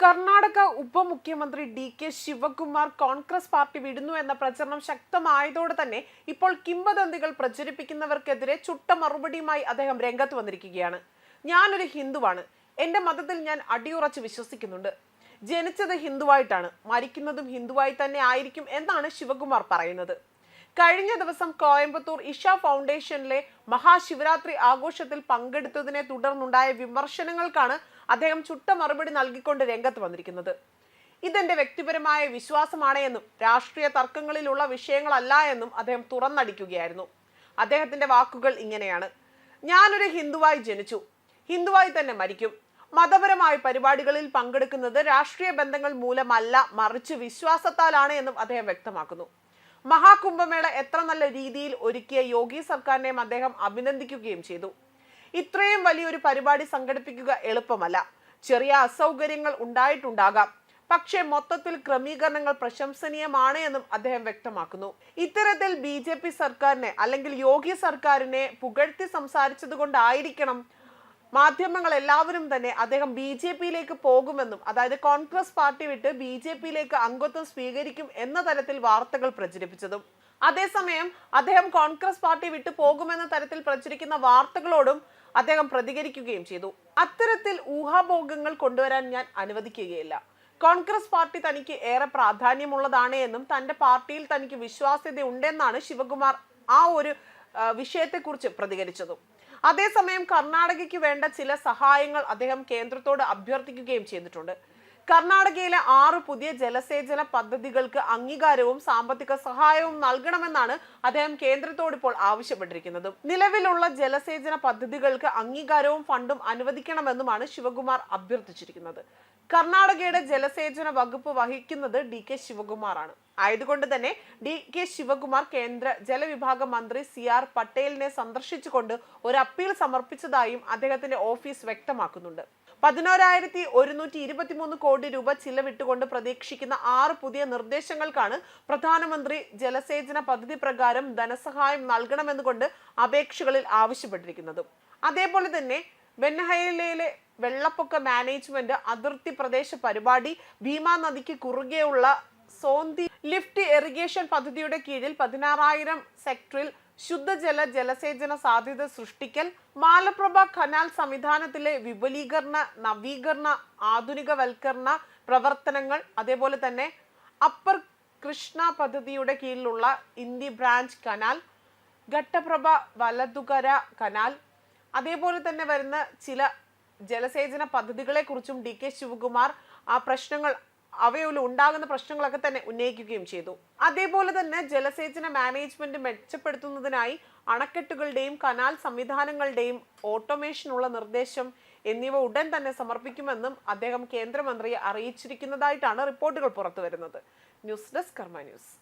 കർണാടക ഉപമുഖ്യമന്ത്രി DK. Shivakumar Congress party വിടുന്നു എന്ന പ്രചരണം ശക്തമായതോടെ തന്നെ ഇപ്പോൾ കിംവദന്തികൾ പ്രചരിപ്പിക്കുന്നവർക്കെതിരെ ചുട്ട മറുപടിയുമായി അദ്ദേഹം രംഗത്ത് വന്നിരിക്കുകയാണ്. ഞാനൊരു ഹിന്ദുവാണ്. എന്റെ മതത്തിൽ ഞാൻ അടിയുറച്ച് വിശ്വസിക്കുന്നുണ്ട്. ജനിച്ചത് ഹിന്ദുവായിട്ടാണ്, മരിക്കുന്നതും ഹിന്ദുവായി തന്നെ ആയിരിക്കും എന്നാണ് ശിവകുമാർ പറയുന്നത്. കഴിഞ്ഞ ദിവസം കോയമ്പത്തൂർ ഇഷ ഫൗണ്ടേഷനിലെ മഹാശിവരാത്രി ആഘോഷത്തിൽ പങ്കെടുത്തതിനെ തുടർന്നുണ്ടായ വിമർശനങ്ങൾക്കാണ് അദ്ദേഹം ചുട്ട മറുപടി നൽകിക്കൊണ്ട് രംഗത്ത് വന്നിരിക്കുന്നത്. ഇതെന്റെ വ്യക്തിപരമായ വിശ്വാസമാണ് എന്നും രാഷ്ട്രീയ തർക്കങ്ങളിലുള്ള വിഷയങ്ങളല്ല എന്നും അദ്ദേഹം തുറന്നടിക്കുകയായിരുന്നു. അദ്ദേഹത്തിന്റെ വാക്കുകൾ ഇങ്ങനെയാണ്: ഞാനൊരു ഹിന്ദുവായി ജനിച്ചു, ഹിന്ദുവായി തന്നെ മരിക്കും. മതപരമായ പരിപാടികളിൽ പങ്കെടുക്കുന്നത് രാഷ്ട്രീയ ബന്ധങ്ങൾ മൂലമല്ല, മറിച്ച് വിശ്വാസത്താലാണ് എന്നും അദ്ദേഹം വ്യക്തമാക്കുന്നു. മഹാകുംഭമേള എത്ര നല്ല രീതിയിൽ ഒരുക്കിയ യോഗി സർക്കാരിനെയും അദ്ദേഹം അഭിനന്ദിക്കുകയും ചെയ്തു. ഇത്രയും വലിയൊരു പരിപാടി സംഘടിപ്പിക്കുക എളുപ്പമല്ല. ചെറിയ അസൗകര്യങ്ങൾ ഉണ്ടായിട്ടുണ്ടാകാം, പക്ഷേ മൊത്തത്തിൽ ക്രമീകരണങ്ങൾ പ്രശംസനീയമാണ് എന്നും അദ്ദേഹം വ്യക്തമാക്കുന്നു. ഇത്തരത്തിൽ ബി.ജെ.പി. സർക്കാരിനെ അല്ലെങ്കിൽ യോഗി സർക്കാരിനെ പുകഴ്ത്തി സംസാരിച്ചത് കൊണ്ടായിരിക്കണം മാധ്യമങ്ങൾ എല്ലാവരും തന്നെ അദ്ദേഹം ബി.ജെ.പിയിലേക്ക് പോകുമെന്നും, അതായത് കോൺഗ്രസ് പാർട്ടി വിട്ട് ബി.ജെ.പിയിലേക്ക് അംഗത്വം സ്വീകരിക്കും എന്ന തരത്തിൽ വാർത്തകൾ പ്രചരിപ്പിച്ചതും. അതേസമയം അദ്ദേഹം കോൺഗ്രസ് പാർട്ടി വിട്ടു പോകുമെന്ന തരത്തിൽ പ്രചരിക്കുന്ന വാർത്തകളോടും അദ്ദേഹം പ്രതികരിക്കുകയും ചെയ്തു. അത്തരത്തിൽ ഊഹാഭോഗങ്ങൾ കൊണ്ടുവരാൻ ഞാൻ അനുവദിക്കുകയില്ല. കോൺഗ്രസ് പാർട്ടി തനിക്ക് ഏറെ പ്രാധാന്യമുള്ളതാണ് എന്നും തന്റെ പാർട്ടിയിൽ തനിക്ക് വിശ്വാസ്യത ഉണ്ടെന്നാണ് ശിവകുമാർ ആ ഒരു വിഷയത്തെക്കുറിച്ച് പ്രതികരിച്ചതും. അതേസമയം കർണാടകയ്ക്ക് വേണ്ട ചില സഹായങ്ങൾ അദ്ദേഹം കേന്ദ്രത്തോട് അഭ്യർത്ഥിക്കുകയും ചെയ്തിട്ടുണ്ട്. കർണാടകയിലെ 6 പുതിയ ജലസേചന പദ്ധതികൾക്ക് അംഗീകാരവും സാമ്പത്തിക സഹായവും നൽകണമെന്നാണ് അദ്ദേഹം കേന്ദ്രത്തോട് ഇപ്പോൾ ആവശ്യപ്പെട്ടിരിക്കുന്നത്. നിലവിലുള്ള ജലസേചന പദ്ധതികൾക്ക് അംഗീകാരവും ഫണ്ടും അനുവദിക്കണമെന്നുമാണ് ശിവകുമാർ അഭ്യർത്ഥിച്ചിരിക്കുന്നത്. കർണാടകയുടെ ജലസേചന വകുപ്പ് വഹിക്കുന്നത് ഡി.കെ. ശിവകുമാറാണ്. ആയതുകൊണ്ട് തന്നെ ഡി.കെ. ശിവകുമാർ കേന്ദ്ര ജലവിഭാഗ മന്ത്രി സി.ആർ. പട്ടേലിനെ സന്ദർശിച്ചുകൊണ്ട് ഒരു അപ്പീൽ സമർപ്പിച്ചതായും അദ്ദേഹത്തിന്റെ ഓഫീസ് വ്യക്തമാക്കുന്നുണ്ട്. 11,123 കോടി രൂപ ചിലവിട്ടുകൊണ്ട് പ്രതീക്ഷിക്കുന്ന 6 പുതിയ നിർദ്ദേശങ്ങൾക്കാണ് പ്രധാനമന്ത്രി ജലസേചന പദ്ധതി പ്രകാരം ധനസഹായം നൽകണമെന്നുകൊണ്ട് അപേക്ഷകളിൽ ആവശ്യപ്പെട്ടിരിക്കുന്നത്. അതേപോലെ തന്നെ വെന്നഹയിലെ വെള്ളപ്പൊക്ക മാനേജ്മെന്റ് അതിർത്തി പ്രദേശ പരിപാടി, ഭീമാ നദിക്ക് കുറുകെയുള്ള സോന്തി ലിഫ്റ്റ് ഇറിഗേഷൻ പദ്ധതിയുടെ കീഴിൽ 16,000 സെക്ടറിൽ ശുദ്ധജല ജലസേചന സാധ്യത സൃഷ്ടിക്കൽ, മാലപ്രഭ കനാൽ സംവിധാനത്തിലെ വിപുലീകരണ, നവീകരണ, ആധുനികവൽക്കരണ പ്രവർത്തനങ്ങൾ, അതേപോലെ തന്നെ അപ്പർ കൃഷ്ണ പദ്ധതിയുടെ കീഴിലുള്ള ഇന്ത്യ ബ്രാഞ്ച് കനാൽ, ഘട്ടപ്രഭ വലതുകര കനാൽ, അതേപോലെ തന്നെ വരുന്ന ചില ജലസേചന പദ്ധതികളെ കുറിച്ചും ഡി.കെ. ശിവകുമാർ ആ പ്രശ്നങ്ങൾ അവയിൽ ഉണ്ടാകുന്ന പ്രശ്നങ്ങളൊക്കെ തന്നെ ഉന്നയിക്കുകയും ചെയ്തു. അതേപോലെ തന്നെ ജലസേചന മാനേജ്മെന്റ് മെച്ചപ്പെടുത്തുന്നതിനായി അണക്കെട്ടുകളുടെയും കനാൽ സംവിധാനങ്ങളുടെയും ഓട്ടോമേഷനുള്ള നിർദ്ദേശം എന്നിവ ഉടൻ തന്നെ സമർപ്പിക്കുമെന്നും അദ്ദേഹം കേന്ദ്രമന്ത്രിയെ അറിയിച്ചിരിക്കുന്നതായിട്ടാണ് റിപ്പോർട്ടുകൾ പുറത്തുവരുന്നത്. ന്യൂസ് ഡെസ്ക് കർമ്മ ന്യൂസ്.